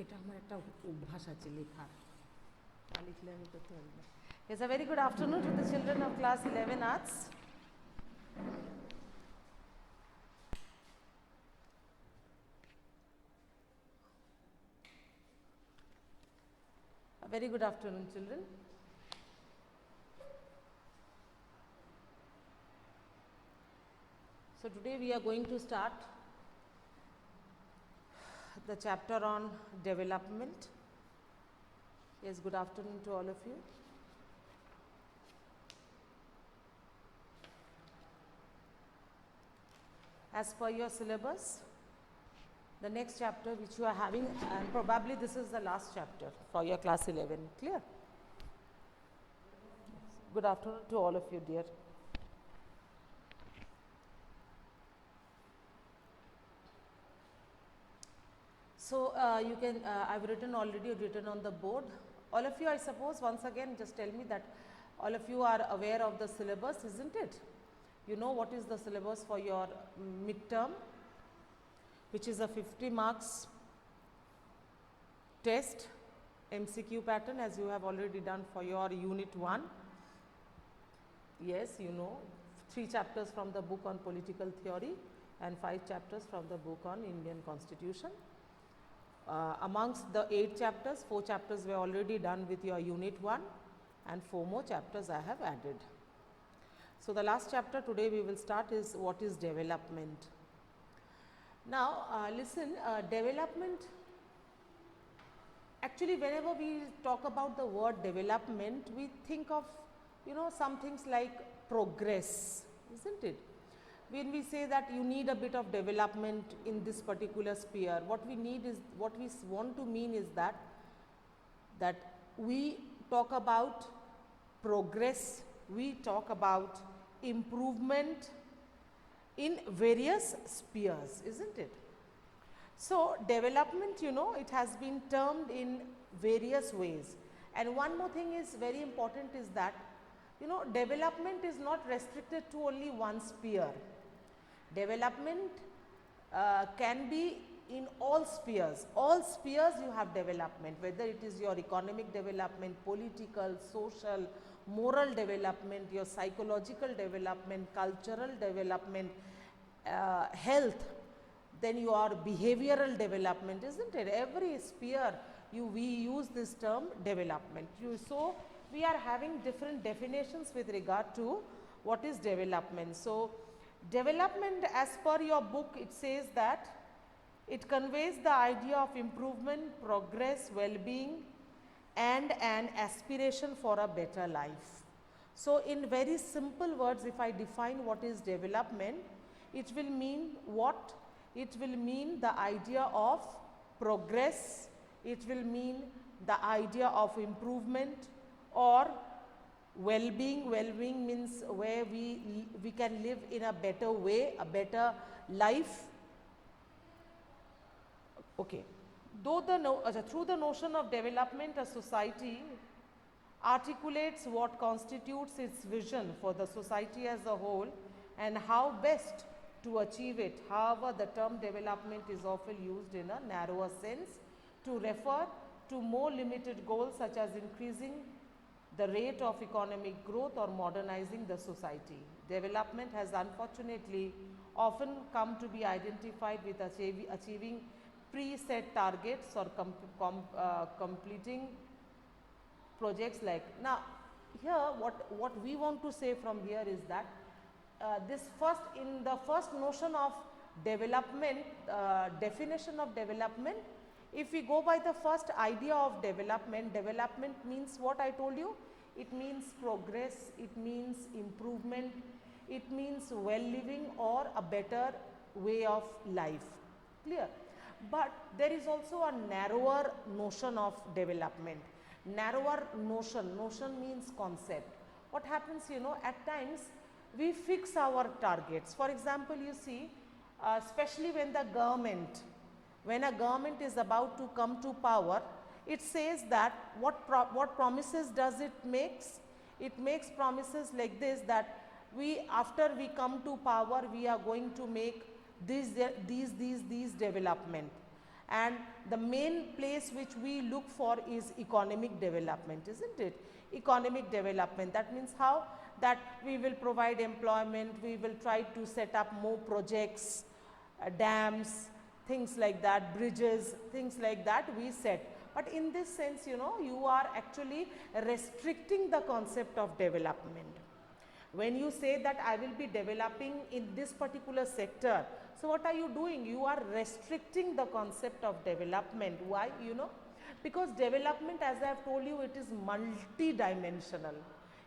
এটা আমার একটা অভ্যাস আছে লেখার, তা লিখলে আমি করতে পারি না। Yes, a very good afternoon to the children of class 11 arts. A very good afternoon, children. So today we are going to start the chapter on development. Yes, good afternoon to all of you. As per your syllabus, the next chapter which you are having, and probably this is the last chapter for your class 11, clear? Good afternoon to all of you, dear. So you can, I've written already written on the board. All of you, I suppose, once again, just tell me that all of you are aware of the syllabus, isn't it? You know what is the syllabus for your midterm, which is a 50 marks test, MCQ pattern, as you have already done for your unit 1. Yes, you know, 3 chapters from the book on political theory and 5 chapters from the book on Indian Constitution. Amongst the 8 chapters, 4 chapters were already done with your unit 1 and 4 more chapters I have added. So the last chapter today we will start is what is development. Now listen, development, actually whenever we talk about the word development, we think of, you know, some things like progress, isn't it? When we say that you need a bit of development in this particular sphere, what we need is, what we want to mean is that we talk about progress, we talk about improvement in various spheres, isn't it? So development, you know, it has been termed in various ways, and one more thing is very important is that, you know, development is not restricted to only one sphere. Development can be in all spheres. All spheres you have development, whether it is your economic development, political, social, moral development, your psychological development, cultural development, health, then your behavioral development, isn't it? Every sphere we use this term development. So we are having different definitions with regard to what is development. So development, as per your book, it says that it conveys the idea of improvement, progress, well-being, and an aspiration for a better life. So in very simple words, if I define what is development, it will mean what? It will mean the idea of progress, it will mean the idea of improvement or well-being. Well-being means where we can live in a better way, a better life. Okay. Through the notion of development, a society articulates what constitutes its vision for the society as a whole and how best to achieve it. However, the term development is often used in a narrower sense to refer to more limited goals such as increasing the rate of economic growth or modernizing the society. Development has unfortunately often come to be identified with achieving preset targets or completing projects like. Now here what we want to say from here is that in the first notion of development, definition of development, if we go by the first idea of development, development means what I told you. It means progress, it means improvement, it means well-living or a better way of life, clear? But there is also a narrower notion of development. Narrower notion means concept. What happens, you know, at times we fix our targets. For example, you see, especially when a government is about to come to power, it says that what promises does it makes? It makes promises like this, that after we come to power, we are going to make these development. and the main place which we look for is economic development, isn't it? Economic development, that means how? That we will provide employment, we will try to set up more projects, dams, things like that, bridges, things like that we set. But in this sense, you know, you are actually restricting the concept of development. When you say that I will be developing in this particular sector, so what are you doing? You are restricting the concept of development. Why? You know, because development, as I have told you, it is multi-dimensional.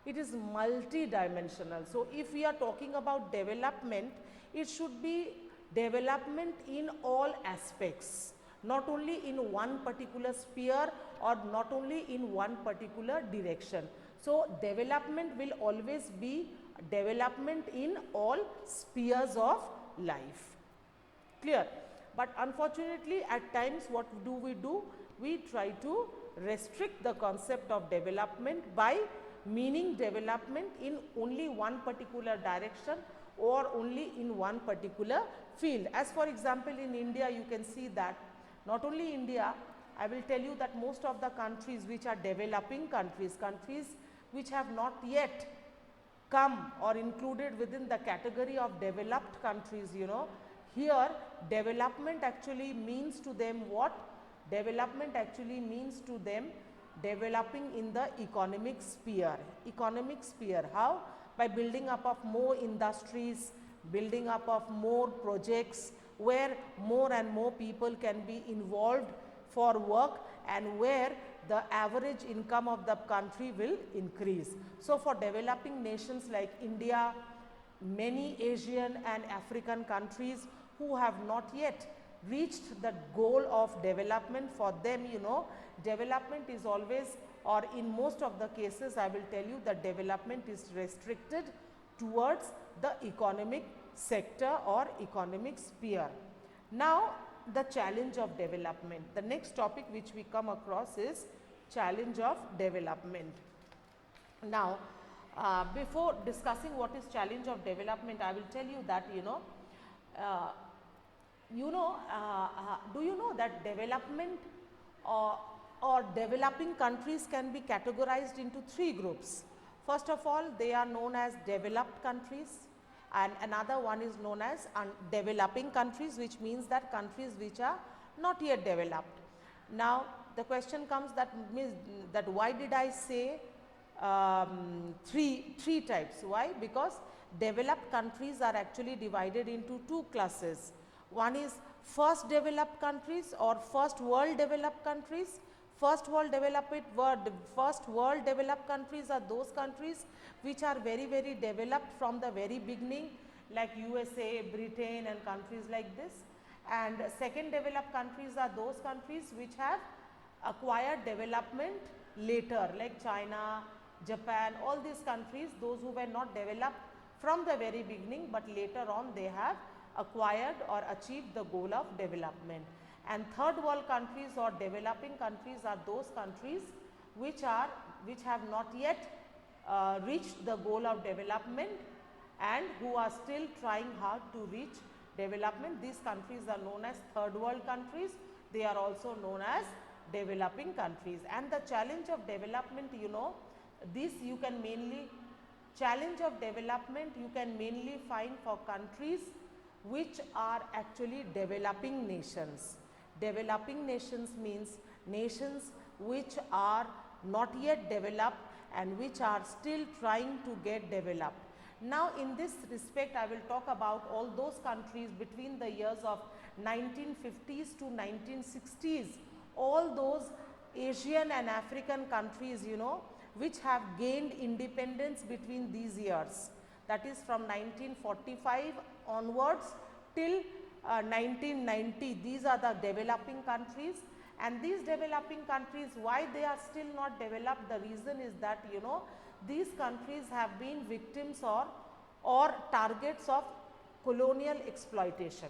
It is multi-dimensional. So if we are talking about development, it should be development in all aspects, not only in one particular sphere or not only in one particular direction. So development will always be development in all spheres of life. Clear? But unfortunately, at times what do? We try to restrict the concept of development by meaning development in only one particular direction or only in one particular field. As for example, in India, you can see that not only India, I will tell you that most of the countries which are developing countries, countries which have not yet come or included within the category of developed countries, you know, here development actually means to them what? Development actually means to them developing in the economic sphere. Economic sphere, how? By building up of more industries, building up of more projects where more and more people can be involved for work and where the average income of the country will increase. So for developing nations like India, many Asian and African countries who have not yet reached the goal of development, for them, you know, development is always, or in most of the cases, I will tell you that development is restricted towards the economic sector or economic sphere. Now the challenge of development. The next topic which we come across is challenge of development. Now before discussing what is challenge of development, I will tell you that, you know, do you know that development or developing countries can be categorized into three groups. First of all, they are known as developed countries, and another one is known as developing countries, which means that countries which are not yet developed. Now the question comes that means that why did I say three types? Why? Because developed countries are actually divided into two classes. One is first developed countries or first world developed countries. First world developed countries are those countries which are very, very developed from the very beginning, like USA, Britain and countries like this. And second developed countries are those countries which have acquired development later, like China, Japan, all these countries, those who were not developed from the very beginning, but later on they have acquired or achieved the goal of development. And third world countries or developing countries are those countries which have not yet reached the goal of development and who are still trying hard to reach development. These countries are known as third world countries. They are also known as developing countries. And the challenge of development, you know, this you can mainly, challenge of development you can mainly find for countries which are actually developing nations. Developing nations means nations which are not yet developed and which are still trying to get developed. Now in this respect, I will talk about all those countries between the years of 1950s to 1960s, all those Asian and African countries, you know, which have gained independence between these years, that is from 1945 onwards till 1990. These are the developing countries, and these developing countries, why they are still not developed, the reason is that, you know, these countries have been victims or targets of colonial exploitation.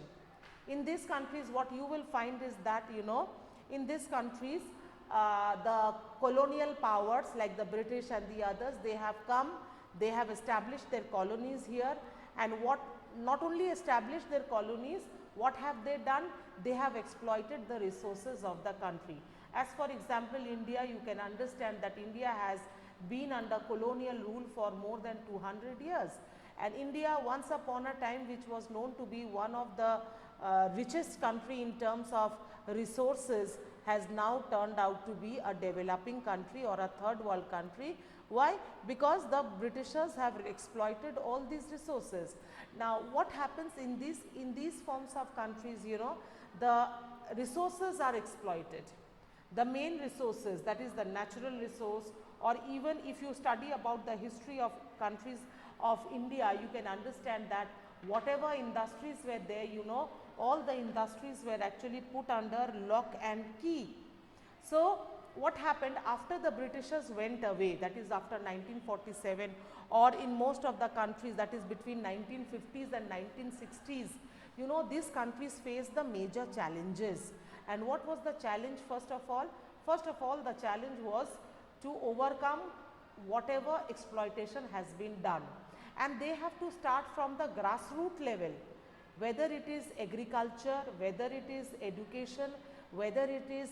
In these countries, what you will find is that, you know, in these countries the colonial powers like the British and the others, they have come, they have established their colonies here, and what not only established their colonies, what have they done? they have exploited the resources of the country. As for example, India, you can understand that India has been under colonial rule for more than 200 years, and India once upon a time, which was known to be one of the richest country in terms of resources, has now turned out to be a developing country or a third world country. Why? Because the Britishers have exploited all these resources. Now, what happens in these forms of countries, you know, the resources are exploited. The main resources, that is the natural resource, or even if you study about the history of countries of India, you can understand that whatever industries were there, you know, all the industries were actually put under lock and key. So, what happened after the Britishers went away, that is after 1947, or in most of the countries, that is between 1950s and 1960s, you know, these countries faced the major challenges. And what was the challenge first of all? First of all, the challenge was to overcome whatever exploitation has been done, and they have to start from the grassroots level, whether it is agriculture, whether it is education, whether it is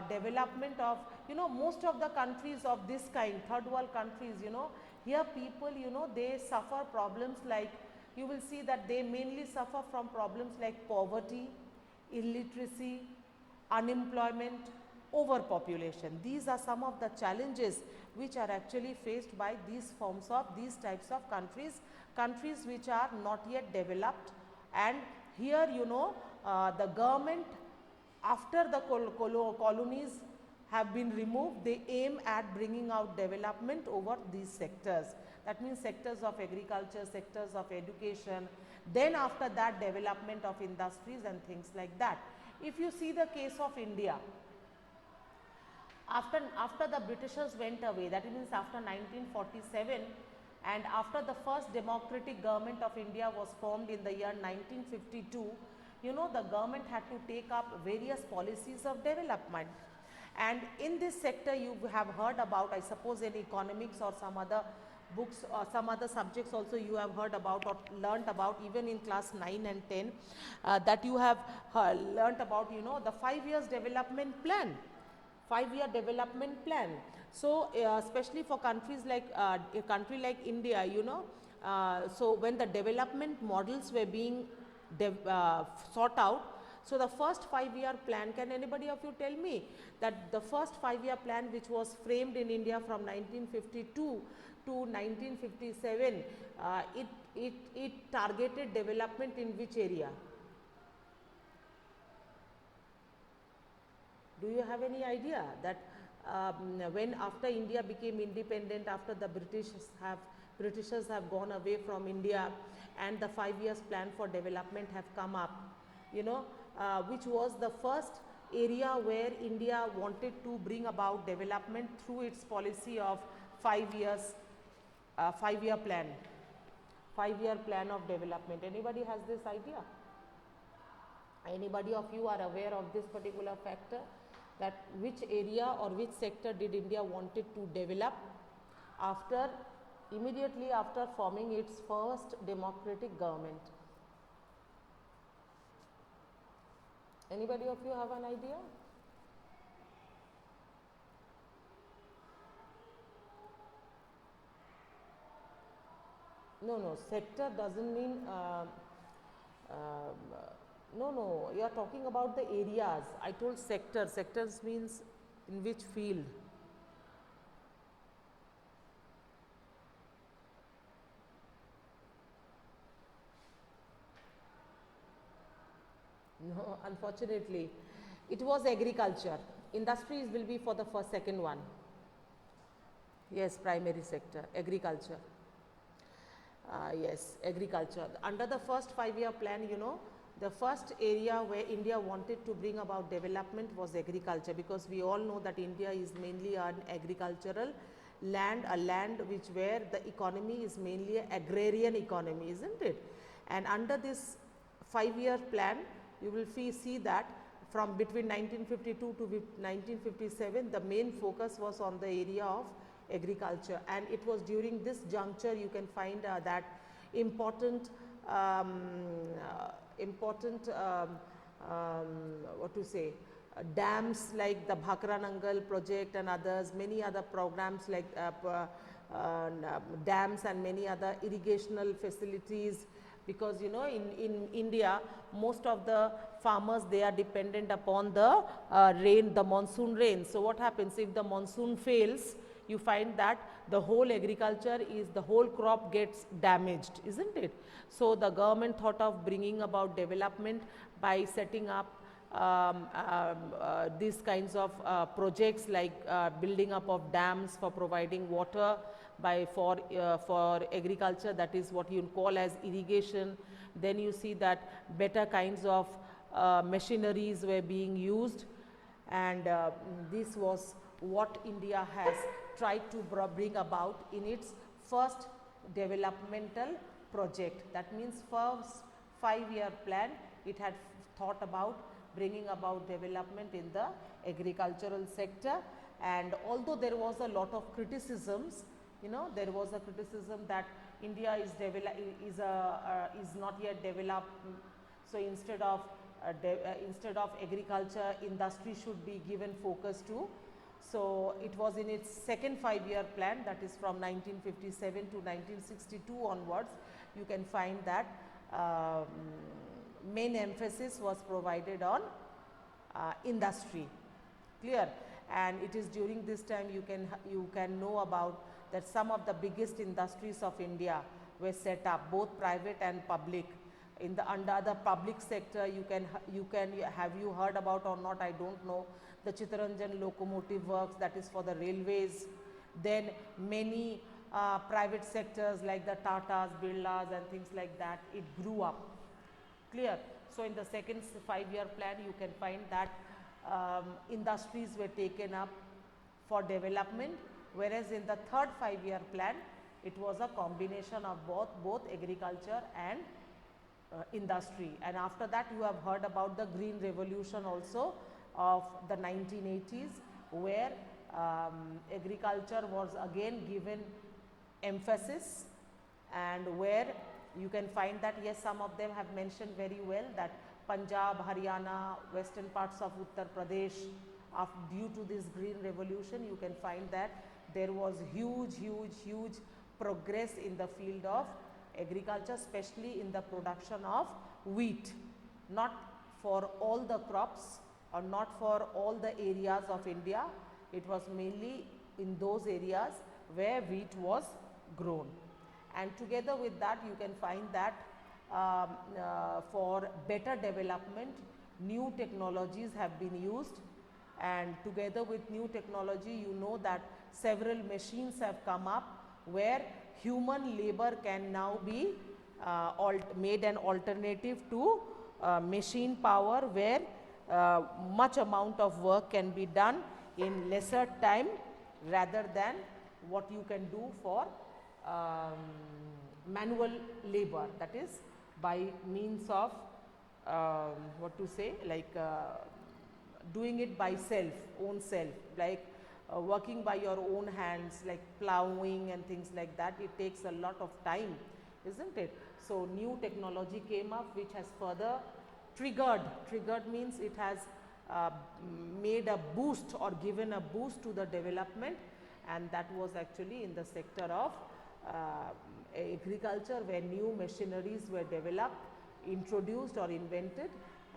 development of, you know, most of the countries of this kind, third world countries, you know, here people, you know, they suffer problems like, you will see that they mainly suffer from problems like poverty, illiteracy, unemployment, overpopulation. These are some of the challenges which are actually faced by these forms of, these types of countries, countries which are not yet developed. And here, you know, the government, after the colonies have been removed, they aim at bringing out development over these sectors. That means sectors of agriculture, sectors of education, then after that development of industries and things like that. If you see the case of India, after the Britishers went away, that means after 1947, and after the first democratic government of India was formed in the year 1952, you know, the government had to take up various policies of development. And in this sector, you have heard about, I suppose, in economics or some other books or some other subjects also you have heard about or learnt about, even in class 9 and 10, that you have learnt about, you know, the 5 years development plan. 5-year development plan. So, especially for countries like a country like India, you know, so when the development models were being sought out, so the first 5-year plan, can anybody of you tell me that the first 5-year plan which was framed in India from 1952 to 1957, it targeted development in which area? Do you have any idea that when after India became independent, after the Britishers have gone away from India and the 5 years plan for development have come up, you know, which was the first area where India wanted to bring about development through its policy of 5 years, 5-year plan, 5-year plan of development. Anybody has this idea? Anybody of you are aware of this particular factor, that which area or which sector did India wanted to develop after, immediately after forming its first democratic government? Anybody of you have an idea? No, sector doesn't mean no, you are talking about the areas. I told sector. Sectors means in which field? No, unfortunately, it was agriculture. Industries will be for the second one. Yes, primary sector, agriculture. Yes, agriculture. Under the first 5-year plan, you know, the first area where India wanted to bring about development was agriculture, because we all know that India is mainly an agricultural land, a land which where the economy is mainly an agrarian economy, isn't it? And under this 5-year plan, you will see that from between 1952 to 1957, the main focus was on the area of agriculture, and it was during this juncture you can find that important what to say, dams like the Bhakranangal project and others, many other programs like dams and many other irrigational facilities, because in India most of the farmers, they are dependent upon the rain, the monsoon rain. So what happens if the monsoon fails? You find that the whole agriculture the whole crop gets damaged, isn't it? So the government thought of bringing about development by setting up these kinds of projects like building up of dams for providing water for agriculture, that is what you call as irrigation. Then you see that better kinds of machineries were being used, and this was what India has tried to bring about in its first developmental project. That means first 5-year plan, it had thought about bringing about development in the agricultural sector. And although there was a lot of criticisms, there was a criticism that India is not yet developed, so instead of agriculture, industry should be given focus to. So it was in its second 5-year plan, that is from 1957 to 1962 onwards, you can find that main emphasis was provided on industry. Clear? And it is during this time you can know about that some of the biggest industries of India were set up, both private and public. Under the public sector, have you heard about or not, I don't know, the Chittaranjan locomotive works, that is for the railways. Then many private sectors like the Tatas, Birlas and things like that, it grew up. Clear? So in the second 5-year plan, you can find that industries were taken up for development, whereas in the third 5-year plan, it was a combination of both agriculture and industry. And after that, you have heard about the Green Revolution also of the 1980s, where agriculture was again given emphasis, and where you can find that, yes, some of them have mentioned very well that Punjab, Haryana, western parts of Uttar Pradesh, due to this Green Revolution, you can find that there was huge progress in the field of agriculture, especially in the production of wheat, not for all the crops or not for all the areas of India. It was mainly in those areas where wheat was grown. And together with that, you can find that for better development, new technologies have been used, and together with new technology, you know that several machines have come up where human labor can now be made an alternative to machine power, where much amount of work can be done in lesser time rather than what you can do for manual labor, that is by means of what to say, like doing it by own self, like working by your own hands, like plowing and things like that. It takes a lot of time, isn't it? So new technology came up which has further triggered means it has made a boost or given a boost to the development, and that was actually in the sector of agriculture, where new machineries were developed, introduced or invented,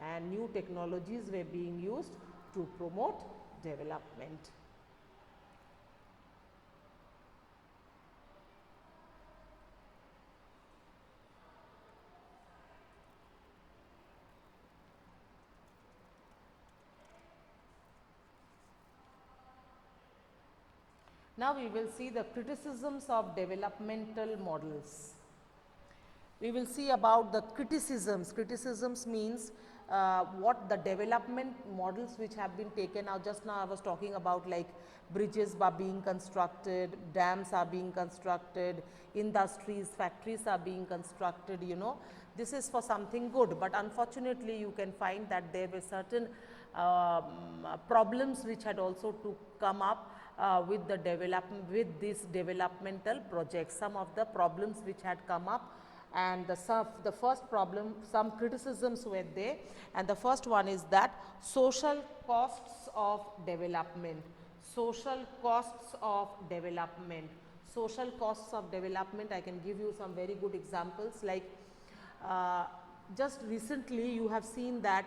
and new technologies were being used to promote development. Now we will see the criticisms of developmental models. We will see about the criticisms. Criticisms means what the development models which have been taken out. Just now I was talking about, like bridges are being constructed, dams are being constructed, industries, factories are being constructed, you know. This is for something good, but unfortunately you can find that there were certain problems which had also to come up with the these developmental projects. Some of the problems which had come up and the first problem, some criticisms were there, and the first one is that social costs of development. Social costs of development. Social costs of development, I can give you some very good examples, like just recently you have seen that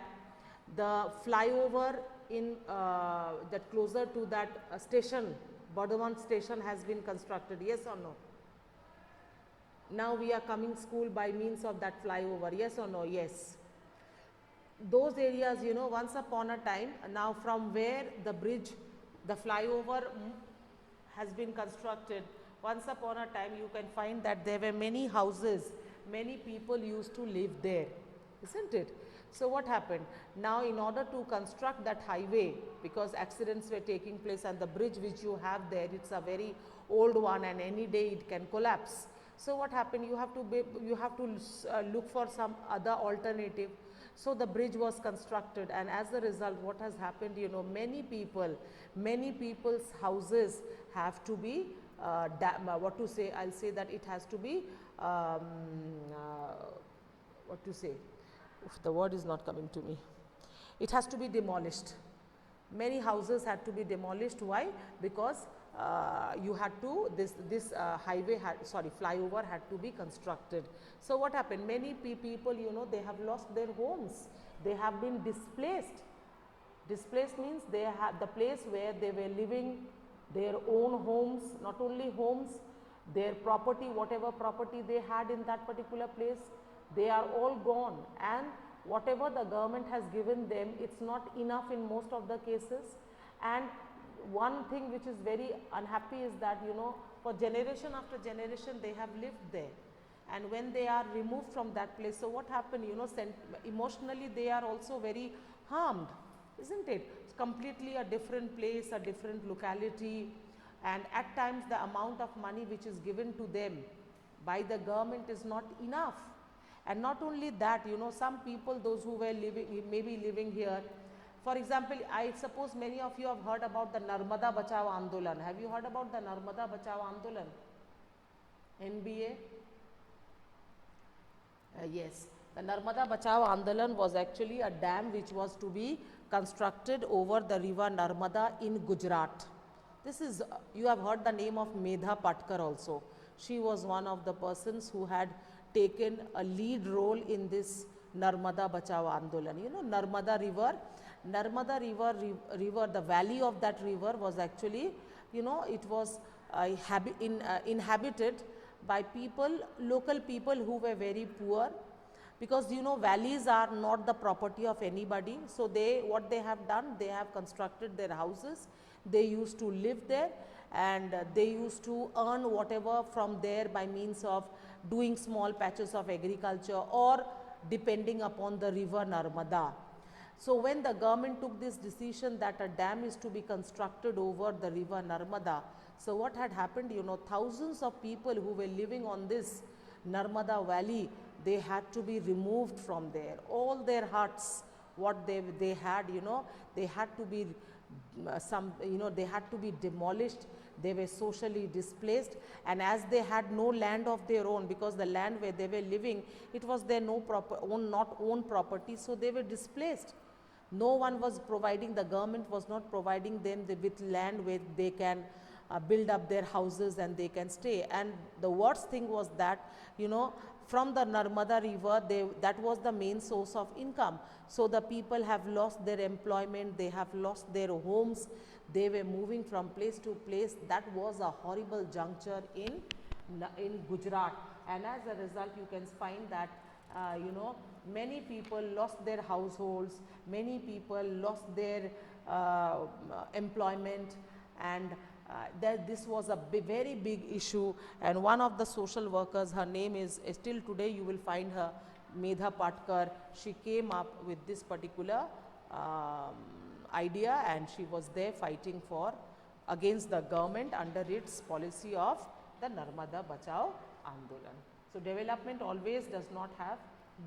the flyover in that closer to that station, Bardhaman station, has been constructed, yes or no? Now we are coming school by means of that flyover, yes or no? Yes. Those areas, you know, once upon a time, now from where the bridge, the flyover has been constructed, once upon a time you can find that there were many houses, many people used to live there, isn't it? So what happened? Now in order to construct that highway, because accidents were taking place and the bridge which you have there, it's a very old one and any day it can collapse. So what happened? You have to look for some other alternative. So the bridge was constructed, and as a result, what has happened? You know, many people's houses have to be what to say? I'll say that it has to be what to say? Oof, the word is not coming to me. It has to be demolished. Many houses had to be demolished. Why? Because you had to, this highway had, sorry, flyover had to be constructed. So what happened? Many people, you know, they have lost their homes. They have been displaced. Displaced means they have the place where they were living, their own homes, not only homes, their property, whatever property they had in that particular place, they are all gone, and whatever the government has given them, it's not enough in most of the cases. And one thing which is very unhappy is that, you know, for generation after generation they have lived there, and when they are removed from that place, so what happened? You know, emotionally they are also very harmed, isn't it? It's completely a different place, a different locality, and at times the amount of money which is given to them by the government is not enough. And not only that, you know, some people, those who were maybe living here, for example, I suppose many of you have heard about the Narmada Bachao Andolan. Have you heard about the Narmada Bachao Andolan? NBA? Yes. The Narmada Bachao Andolan was actually a dam which was to be constructed over the river Narmada in Gujarat. This is, you have heard the name of Medha Patkar also. She was one of the persons who had taken a lead role in this Narmada Bachao Andolan. You know, Narmada River, the valley of that river was actually, you know, it was inhabited by people, local people who were very poor, because, you know, valleys are not the property of anybody. So what they have done, they have constructed their houses, they used to live there, and they used to earn whatever from there by means of doing small patches of agriculture or depending upon the river Narmada. So when the government took this decision that a dam is to be constructed over the river Narmada, so what had happened, you know, thousands of people who were living on this Narmada valley, they had to be removed from there. All their huts, what they had, you know, they had to be they had to be demolished. They were socially displaced, and as they had no land of their own, because the land where they were living, it was their not own property, so they were displaced. No one was providing, the government was not providing them with land where they can build up their houses and they can stay. And the worst thing was that, you know, from the Narmada river, that was the main source of income. So the people have lost their employment, they have lost their homes, they were moving from place to place. That was a horrible juncture in Gujarat, and as a result you can find that you know, many people lost their households, many people lost their employment, and this was a very big issue. And one of the social workers, her name is, still today you will find her, Medha Patkar. She came up with this particular idea, and she was there fighting against the government under its policy of the Narmada Bachao Andolan. So development always does not have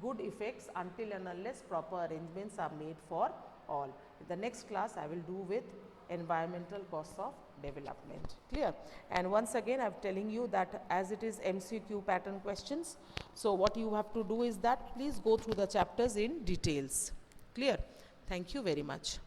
good effects until and unless proper arrangements are made for all. In the next class, I will do with environmental costs of development. Clear? And once again, I am telling you that as it is MCQ pattern questions, so what you have to do is that please go through the chapters in details. Clear? Thank you very much.